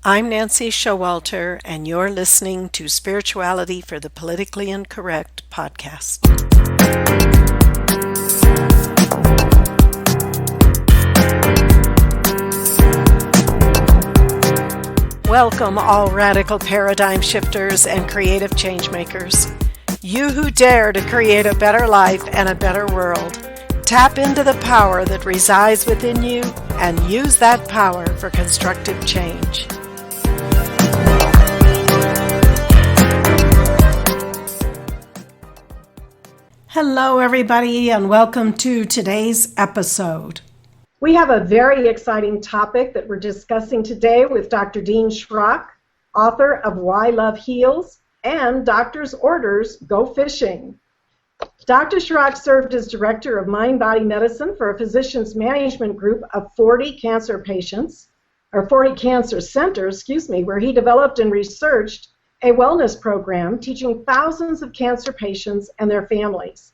I'm Nancy Showalter, and you're listening to Spirituality for the Politically Incorrect podcast. Welcome, all radical paradigm shifters and creative change makers. You who dare to create a better life and a better world. Tap into the power that resides within you and use that power for constructive change. Hello, everybody, and welcome to today's episode. We have a very exciting topic that we're discussing today with Dr. Dean Shrock, author of Why Love Heals and Doctor's Orders Go Fishing. Dr. Shrock served as director of mind-body medicine for a physician's management group of 40 cancer patients, or 40 cancer centers, where he developed and researched a wellness program teaching thousands of cancer patients and their families.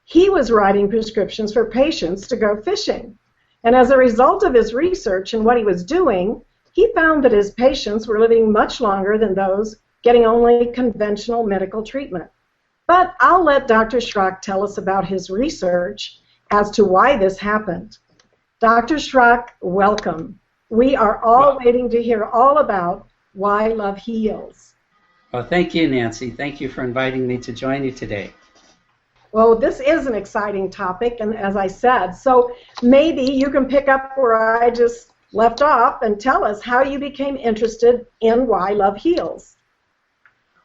He was writing prescriptions for patients to go fishing. And as a result of his research and what he was doing, he found that his patients were living much longer than those getting only conventional medical treatment. But I'll let Dr. Shrock tell us about his research as to why this happened. Dr. Shrock, welcome. We are all waiting to hear all about Why Love Heals. Well, thank you, Nancy. Thank you for inviting me to join you today. Well, this is an exciting topic, and as I said, so maybe you can pick up where I just left off and tell us how you became interested in Why Love Heals.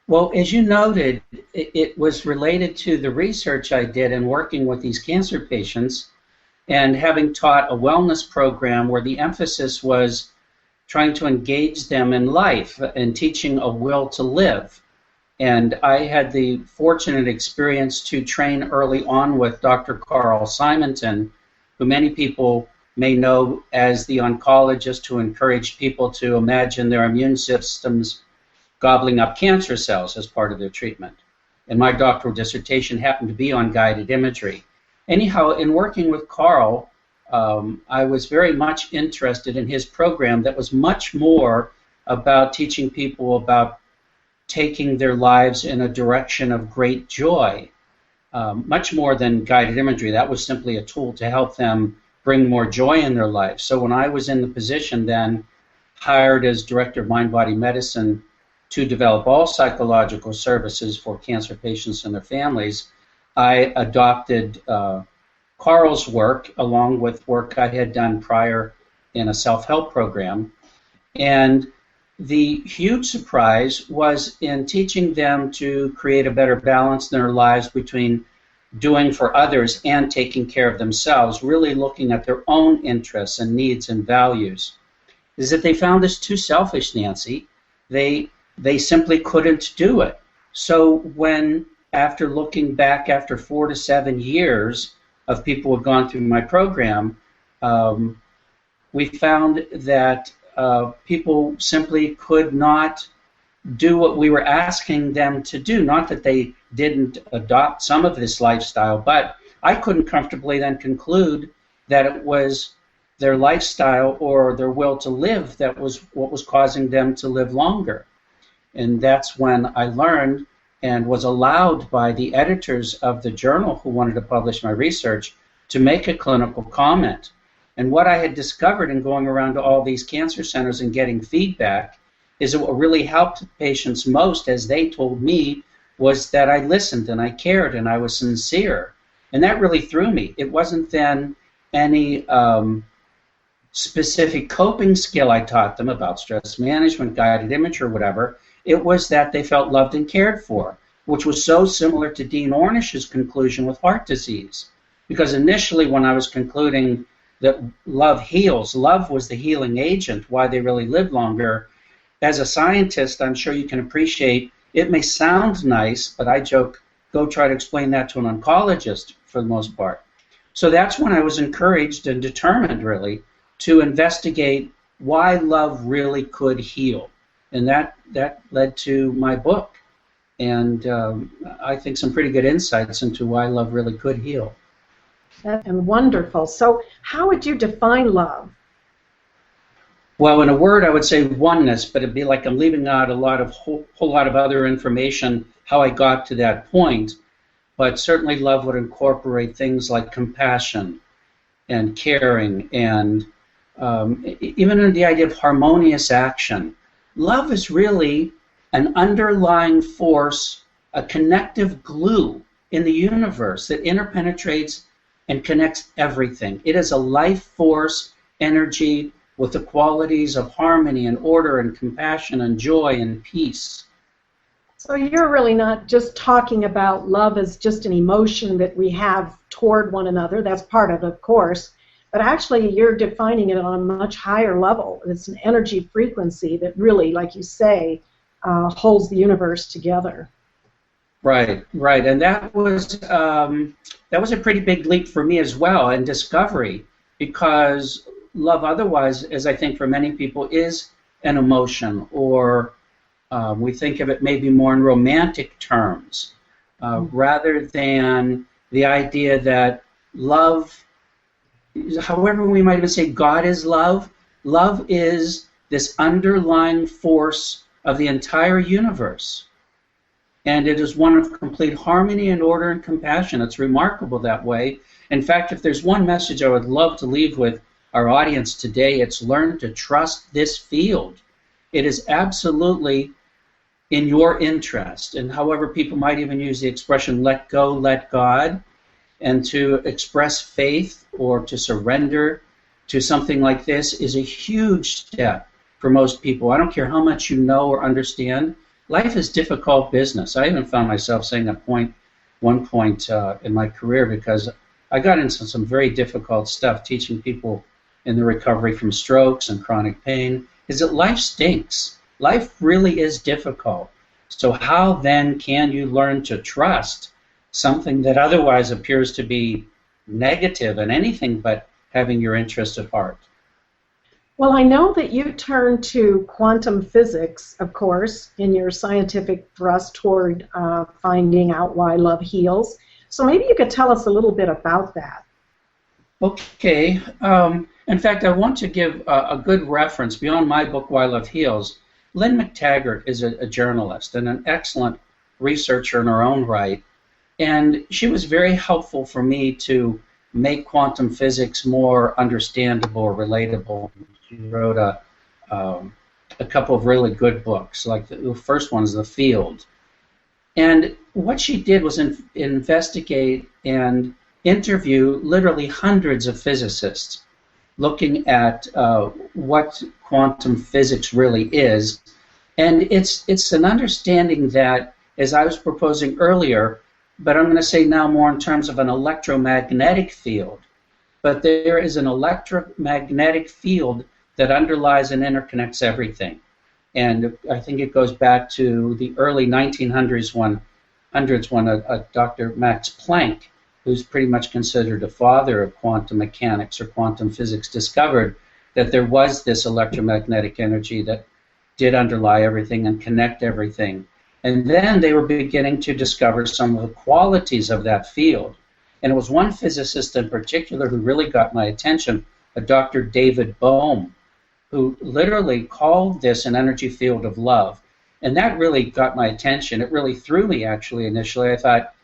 Well, as you noted, it was related to the research I did in working with these cancer patients and having taught a wellness program where the emphasis was trying to engage them in life and teaching a will to live. And I had the fortunate experience to train early on with Dr. Carl Simonton, who many people may know as the oncologist who encouraged people to imagine their immune systems gobbling up cancer cells as part of their treatment. And my doctoral dissertation happened to be on guided imagery. Anyhow, in working with Carl, I was very much interested in his program that was much more about teaching people about taking their lives in a direction of great joy, much more than guided imagery. That was simply a tool to help them bring more joy in their life. So when I was in the position then, hired as director of mind-body medicine to develop all psychological services for cancer patients and their families, I adopted Carl's work along with work I had done prior in a self-help program. And the huge surprise was in teaching them to create a better balance in their lives between doing for others and taking care of themselves, really looking at their own interests and needs and values, is that they found this too selfish, Nancy. They simply couldn't do it. So when, after looking back after 4 to 7 years of people who had gone through my program, we found that people simply could not do what we were asking them to do. Not that they didn't adopt some of this lifestyle, but I couldn't comfortably then conclude that it was their lifestyle or their will to live that was what was causing them to live longer. And that's when I learned and was allowed by the editors of the journal who wanted to publish my research to make a clinical comment. And what I had discovered in going around to all these cancer centers and getting feedback is that what really helped patients most, as they told me, was that I listened and I cared and I was sincere. And that really threw me. It wasn't then any specific coping skill I taught them about stress management, guided image, or whatever. It was that they felt loved and cared for, which was so similar to Dean Ornish's conclusion with heart disease. Because initially when I was concluding that love heals, love was the healing agent, why they really lived longer. As a scientist, I'm sure you can appreciate, it may sound nice, but I joke, go try to explain that to an oncologist for the most part. So that's when I was encouraged and determined, really, to investigate why love really could heal. And that led to my book, and I think some pretty good insights into why love really could heal. And wonderful. So how would you define love? Well, in a word, I would say oneness, but it'd be like I'm leaving out a whole lot of other information, how I got to that point. But certainly love would incorporate things like compassion and caring and even in the idea of harmonious action. Love is really an underlying force, a connective glue in the universe that interpenetrates and connects everything. It is a life force, energy with the qualities of harmony and order and compassion and joy and peace. So you're really not just talking about love as just an emotion that we have toward one another. That's part of it, of course. But actually, you're defining it on a much higher level. It's an energy frequency that really, like you say, holds the universe together. Right, right, and that was a pretty big leap for me as well, and discovery, because love, otherwise, as I think for many people, is an emotion, or we think of it maybe more in romantic terms, rather than the idea that love. However, we might even say God is love. Love is this underlying force of the entire universe. And it is one of complete harmony and order and compassion. It's remarkable that way. In fact, if there's one message I would love to leave with our audience today, it's learn to trust this field. It is absolutely in your interest. And however, people might even use the expression, let go, let God. And to express faith or to surrender to something like this is a huge step for most people. I don't care how much you know or understand. Life is difficult business. I even found myself saying at one point in my career, because I got into some very difficult stuff teaching people in the recovery from strokes and chronic pain, is that life stinks. Life really is difficult. So how then can you learn to trust something that otherwise appears to be negative and anything but having your interest at heart? Well, I know that you turned to quantum physics, of course, in your scientific thrust toward finding out why love heals. So maybe you could tell us a little bit about that. Okay. In fact, I want to give a good reference beyond my book, Why Love Heals. Lynn McTaggart is a journalist and an excellent researcher in her own right. And she was very helpful for me to make quantum physics more understandable or relatable. She wrote a couple of really good books, like the first one is The Field. And what she did was investigate and interview literally hundreds of physicists looking at what quantum physics really is. And it's an understanding that, as I was proposing earlier, but I'm going to say now more in terms of an electromagnetic field. But there is an electromagnetic field that underlies and interconnects everything. And I think it goes back to the early 1900s when Dr. Max Planck, who's pretty much considered a father of quantum mechanics or quantum physics, discovered that there was this electromagnetic energy that did underlie everything and connect everything. And then they were beginning to discover some of the qualities of that field. And it was one physicist in particular who really got my attention, a Dr. David Bohm, who literally called this an energy field of love. And that really got my attention. It really threw me, actually, initially. I thought,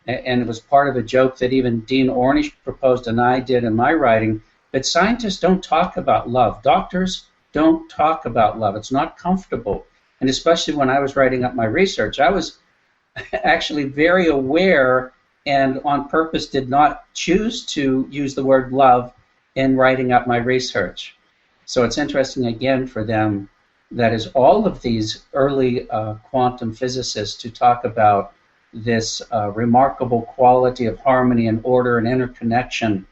and it was part of a joke that even Dean Ornish proposed and I did in my writing, that scientists don't talk about love. Doctors don't talk about love. It's not comfortable. And especially when I was writing up my research, I was actually very aware and on purpose did not choose to use the word love in writing up my research. So it's interesting again for them, that is all of these early quantum physicists to talk about this remarkable quality of harmony and order and interconnection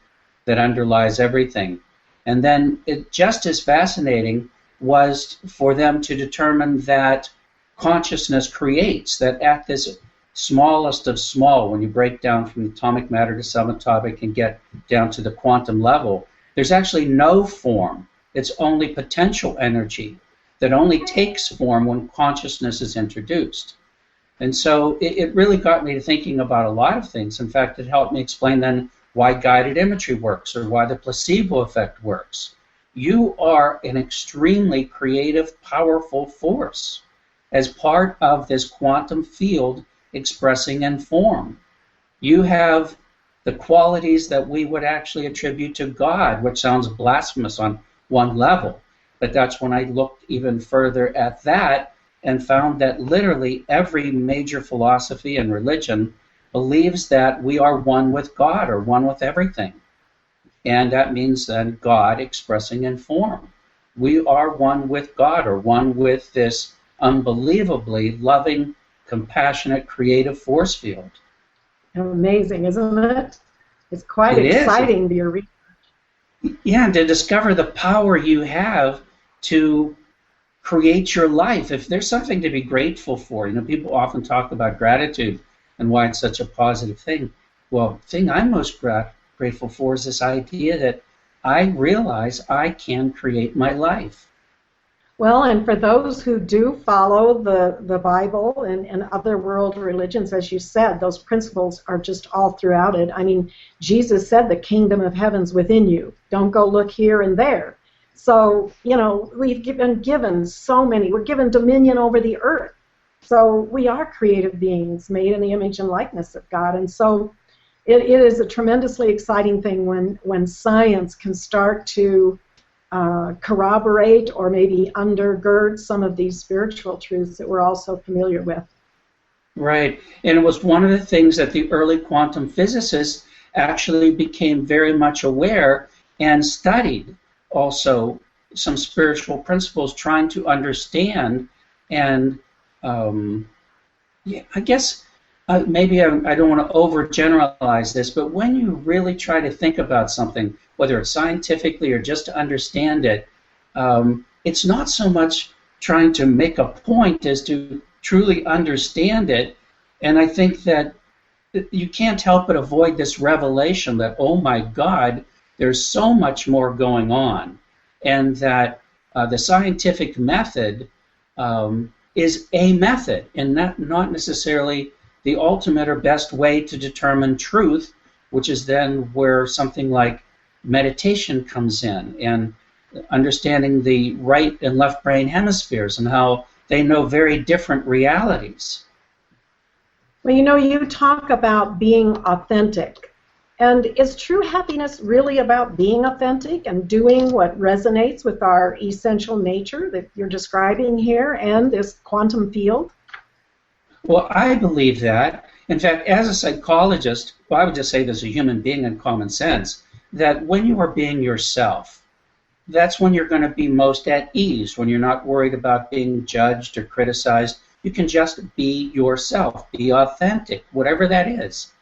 that underlies everything. And then it just as fascinating was for them to determine that consciousness creates, that at this smallest of small, when you break down from atomic matter to subatomic and get down to the quantum level, there's actually no form. It's only potential energy that only takes form when consciousness is introduced. And so it really got me to thinking about a lot of things. In fact, it helped me explain then why guided imagery works or why the placebo effect works. You are an extremely creative, powerful force as part of this quantum field expressing in form. You have the qualities that we would actually attribute to God, which sounds blasphemous on one level. But that's when I looked even further at that and found that literally every major philosophy and religion believes that we are one with God or one with everything. And that means then God expressing in form. We are one with God or one with this unbelievably loving, compassionate, creative force field. Amazing, isn't it? It's quite It exciting, your research. Yeah, to discover the power you have to create your life. If there's something to be grateful for, people often talk about gratitude and why it's such a positive thing. Well, the thing I'm most grateful for is this idea that I realize I can create my life. Well, and for those who do follow the Bible and other world religions, as you said, those principles are just all throughout it. I mean, Jesus said the kingdom of heaven's within you. Don't go look here and there. So, we've been given so many. We're given dominion over the earth. So we are creative beings made in the image and likeness of God. And so it is a tremendously exciting thing when science can start to corroborate or maybe undergird some of these spiritual truths that we're all so familiar with. Right. And it was one of the things that the early quantum physicists actually became very much aware and studied also some spiritual principles, trying to understand. And I guess maybe I don't want to overgeneralize this, but when you really try to think about something, whether it's scientifically or just to understand it, it's not so much trying to make a point as to truly understand it. And I think that you can't help but avoid this revelation that, oh my God, there's so much more going on, and that the scientific method is a method and not necessarily the ultimate or best way to determine truth, which is then where something like meditation comes in, and understanding the right and left brain hemispheres and how they know very different realities. Well, you talk about being authentic. And is true happiness really about being authentic and doing what resonates with our essential nature that you're describing here and this quantum field? Well, I believe that. In fact, as a psychologist, I would just say this as a human being in common sense, that when you are being yourself, that's when you're going to be most at ease, when you're not worried about being judged or criticized. You can just be yourself, be authentic, whatever that is.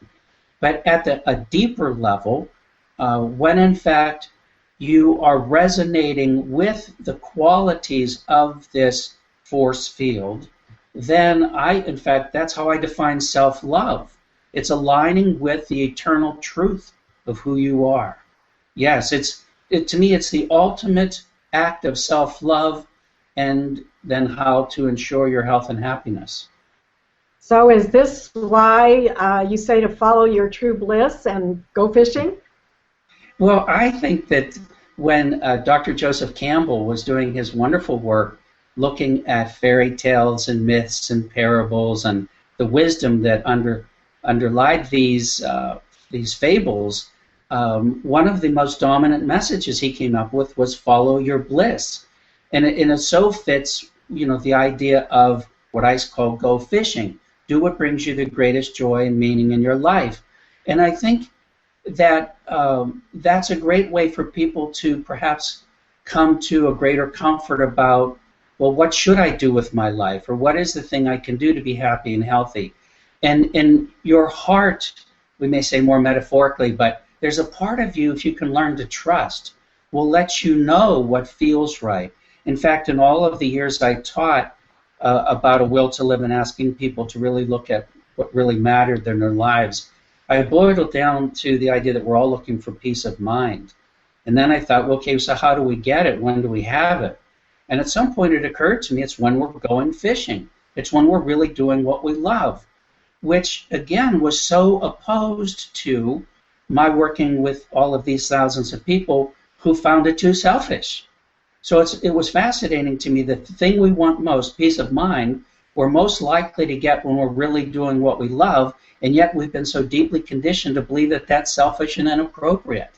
But at a deeper level, when in fact you are resonating with the qualities of this force field, then in fact, that's how I define self-love. It's aligning with the eternal truth of who you are. Yes, to me, it's the ultimate act of self-love, and then how to ensure your health and happiness. So is this why you say to follow your true bliss and go fishing? Well, I think that when Dr. Joseph Campbell was doing his wonderful work looking at fairy tales and myths and parables and the wisdom that underlied these fables, one of the most dominant messages he came up with was follow your bliss. And it so fits, the idea of what I call go fishing. Do what brings you the greatest joy and meaning in your life. And I think that that's a great way for people to perhaps come to a greater comfort about, well, what should I do with my life? Or what is the thing I can do to be happy and healthy? And in your heart, we may say more metaphorically, but there's a part of you, if you can learn to trust, will let you know what feels right. In fact, in all of the years I taught about a will to live and asking people to really look at what really mattered in their lives, I boiled it down to the idea that we're all looking for peace of mind. And then I thought, well, okay, so how do we get it? When do we have it? And at some point it occurred to me it's when we're going fishing. It's when we're really doing what we love, which, again, was so opposed to my working with all of these thousands of people who found it too selfish. So it was fascinating to me that the thing we want most, peace of mind, we're most likely to get when we're really doing what we love, and yet we've been so deeply conditioned to believe that that's selfish and inappropriate.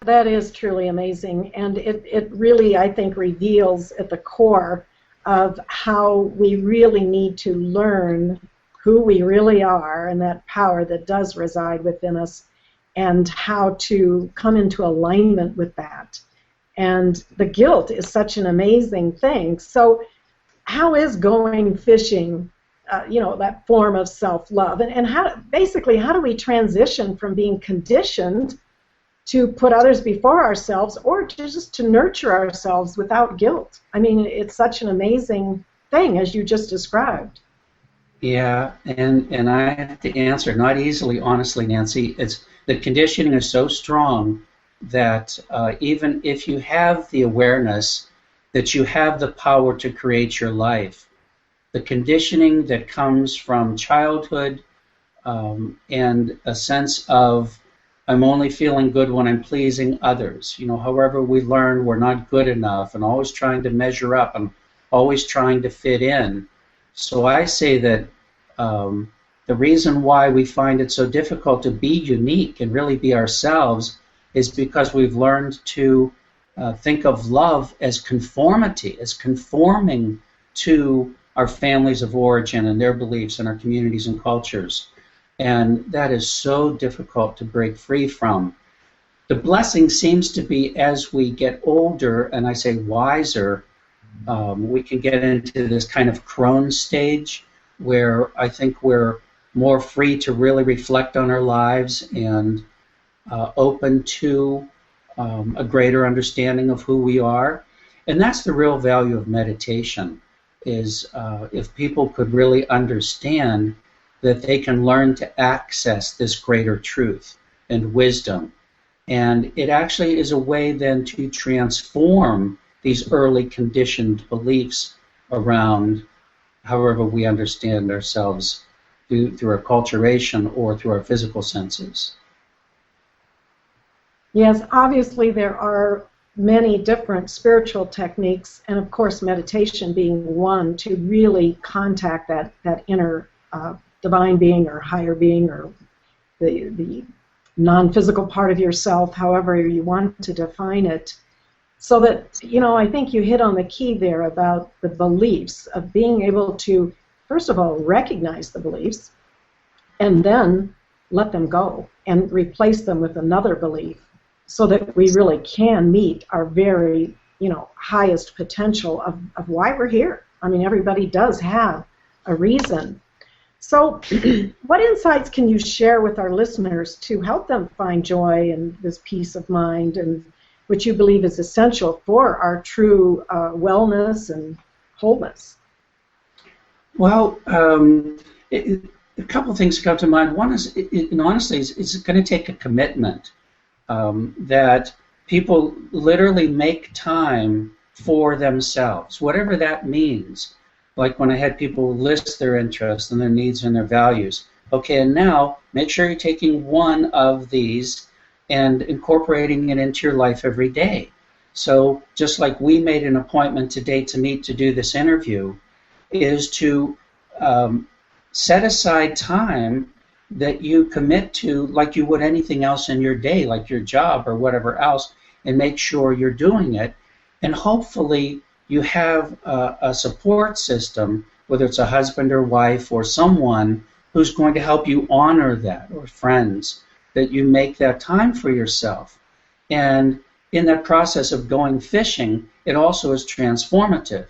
That is truly amazing, and it really, I think, reveals at the core of how we really need to learn who we really are and that power that does reside within us, and how to come into alignment with that. And the guilt is such an amazing thing. So how is going fishing, that form of self-love? And how do we transition from being conditioned to put others before ourselves, or just to nurture ourselves without guilt? I mean, it's such an amazing thing, as you just described. Yeah, and I have to answer, not easily, honestly, Nancy. It's the conditioning is so strong that even if you have the awareness that you have the power to create your life, the conditioning that comes from childhood and a sense of I'm only feeling good when I'm pleasing others. However we learn we're not good enough and always trying to measure up and always trying to fit in. So I say that the reason why we find it so difficult to be unique and really be ourselves is because we've learned to think of love as conformity, as conforming to our families of origin and their beliefs and our communities and cultures. And that is so difficult to break free from. The blessing seems to be as we get older, and I say wiser, we can get into this kind of crone stage where I think we're more free to really reflect on our lives and open to a greater understanding of who we are. And that's the real value of meditation, is if people could really understand that they can learn to access this greater truth and wisdom. And it actually is a way then to transform these early conditioned beliefs around however we understand ourselves through our acculturation or through our physical senses. Yes, obviously there are many different spiritual techniques, and of course meditation being one, to really contact that inner divine being or higher being, or the non-physical part of yourself, however you want to define it. So that, I think you hit on the key there about the beliefs, of being able to, first of all, recognize the beliefs and then let them go and replace them with another belief, so that we really can meet our very, highest potential of why we're here. I mean, everybody does have a reason. So what insights can you share with our listeners to help them find joy and this peace of mind, and which you believe is essential for our true wellness and wholeness? Well, a couple of things come to mind. One is, honestly, it's going to take a commitment that people literally make time for themselves, whatever that means. Like when I had people list their interests and their needs and their values. Okay, and now make sure you're taking one of these and incorporating it into your life every day. So just like we made an appointment today to meet to do this interview, is to set aside time that you commit to like you would anything else in your day, like your job or whatever else, and make sure you're doing it. And hopefully you have a support system, whether it's a husband or wife or someone who's going to help you honor that, or friends, that you make that time for yourself. And in that process of going fishing, it also is transformative.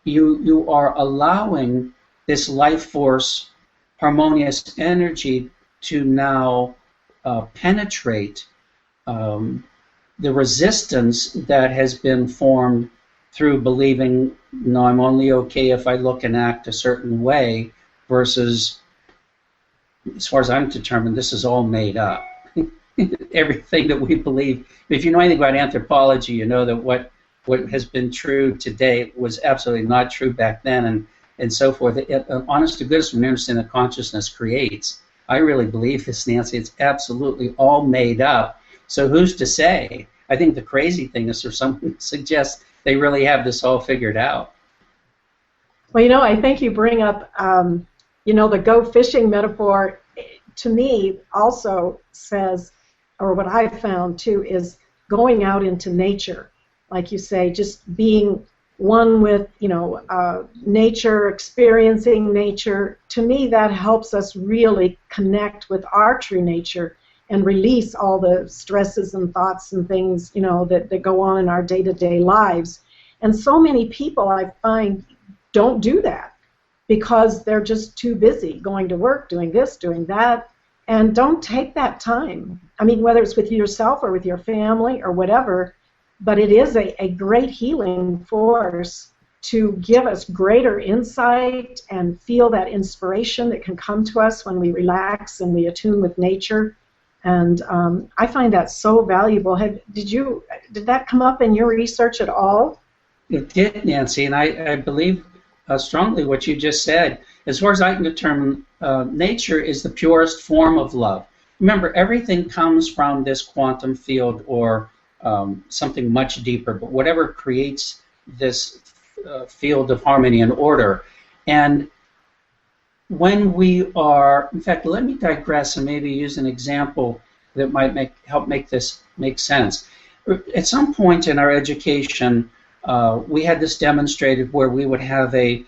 You are allowing this life force, harmonious energy to now penetrate the resistance that has been formed through believing, no, I'm only okay if I look and act a certain way, versus, as far as I'm determined, this is all made up. Everything that we believe. If you know anything about anthropology, you know that what has been true today was absolutely not true back then, and so forth. Honest to goodness, when we understand that consciousness creates, I really believe this, Nancy. It's absolutely all made up. So who's to say I think the crazy thing is for someone to suggest they really have this all figured out. Well, I think you bring up, the go fishing metaphor, to me also says, or what I've found too, is going out into nature. Like you say, just being one with, nature, experiencing nature. To me, that helps us really connect with our true nature and release all the stresses and thoughts and things, that go on in our day-to-day lives. And so many people, I find, don't do that because they're just too busy going to work, doing this, doing that, and don't take that time. I mean, whether it's with yourself or with your family or whatever, but it is a great healing force to give us greater insight and feel that inspiration that can come to us when we relax and we attune with nature. And I find that so valuable. Did that come up in your research at all? It did, Nancy, and I believe strongly what you just said. As far as I can determine, nature is the purest form of love. Remember, everything comes from this quantum field or something much deeper, but whatever creates this field of harmony and order. And when we are, in fact, let me digress and maybe use an example that might help make this make sense. At some point in our education, we had this demonstrated where we would have a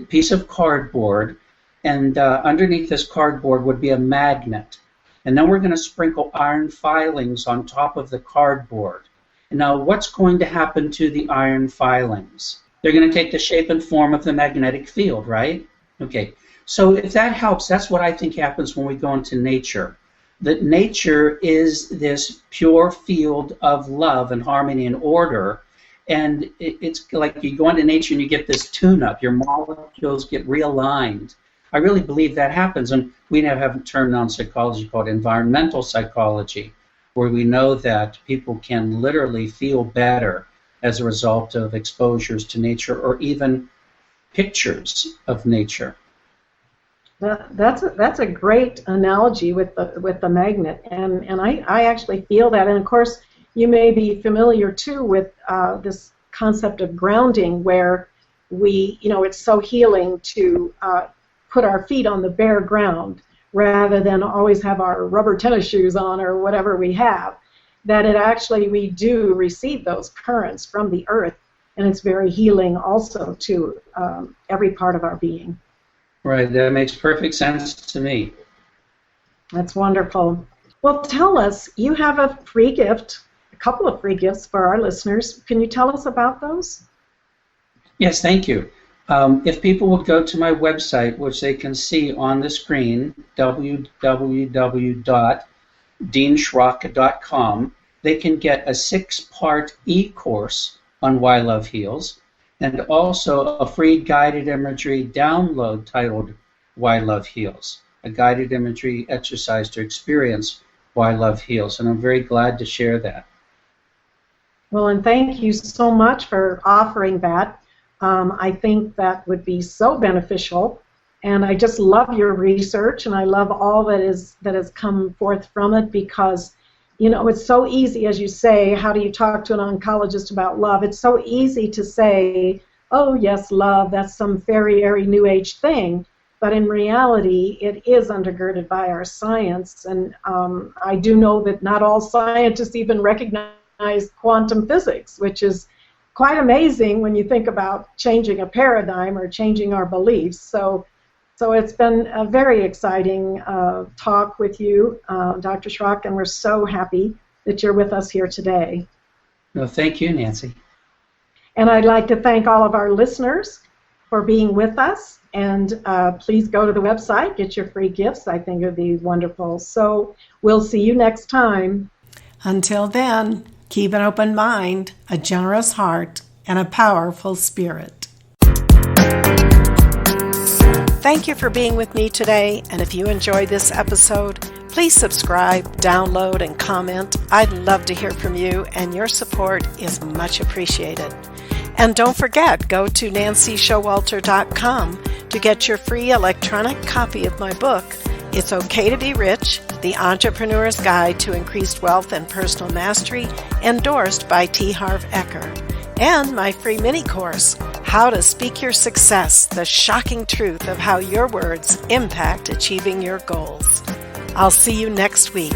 piece of cardboard, and underneath this cardboard would be a magnet. And then we're going to sprinkle iron filings on top of the cardboard. And now what's going to happen to the iron filings? They're going to take the shape and form of the magnetic field, right? Okay. So if that helps, that's what I think happens when we go into nature. That nature is this pure field of love and harmony and order. And it's like you go into nature and you get this tune-up. Your molecules get realigned. I really believe that happens. And we now have a term now in psychology called environmental psychology, where we know that people can literally feel better as a result of exposures to nature or even pictures of nature. That's a great analogy with the magnet, and I actually feel that. And of course, you may be familiar too with this concept of grounding, where it's so healing to put our feet on the bare ground rather than always have our rubber tennis shoes on or whatever we have. That we do receive those currents from the earth, and it's very healing also to every part of our being. Right, that makes perfect sense to me. That's wonderful. Well, tell us, you have a free gift, a couple of free gifts for our listeners. Can you tell us about those? Yes, thank you. If people would go to my website, which they can see on the screen, www.deanshrock.com, they can get a 6-part e-course on Why Love Heals, and also a free guided imagery download titled Why Love Heals, a guided imagery exercise to experience Why Love Heals, and I'm very glad to share that. Well, and thank you so much for offering that. I think that would be so beneficial, and I just love your research, and I love all that has come forth from it, because it's so easy, as you say. How do you talk to an oncologist about love? It's so easy to say, oh yes, love, that's some fairy-airy new age thing, but in reality it is undergirded by our science, and I do know that not all scientists even recognize quantum physics, which is quite amazing when you think about changing a paradigm or changing our beliefs. So it's been a very exciting talk with you, Dr. Shrock, and we're so happy that you're with us here today. Well, thank you, Nancy. And I'd like to thank all of our listeners for being with us, and please go to the website, get your free gifts. I think it would be wonderful. So we'll see you next time. Until then, keep an open mind, a generous heart, and a powerful spirit. Thank you for being with me today, and if you enjoyed this episode, please subscribe, download, and comment. I'd love to hear from you, and your support is much appreciated. And don't forget, go to nancyshowalter.com to get your free electronic copy of my book, It's Okay to Be Rich, The Entrepreneur's Guide to Increased Wealth and Personal Mastery, endorsed by T. Harv Eker. And my free mini course, How to Speak Your Success, the shocking truth of how your words impact achieving your goals. I'll see you next week.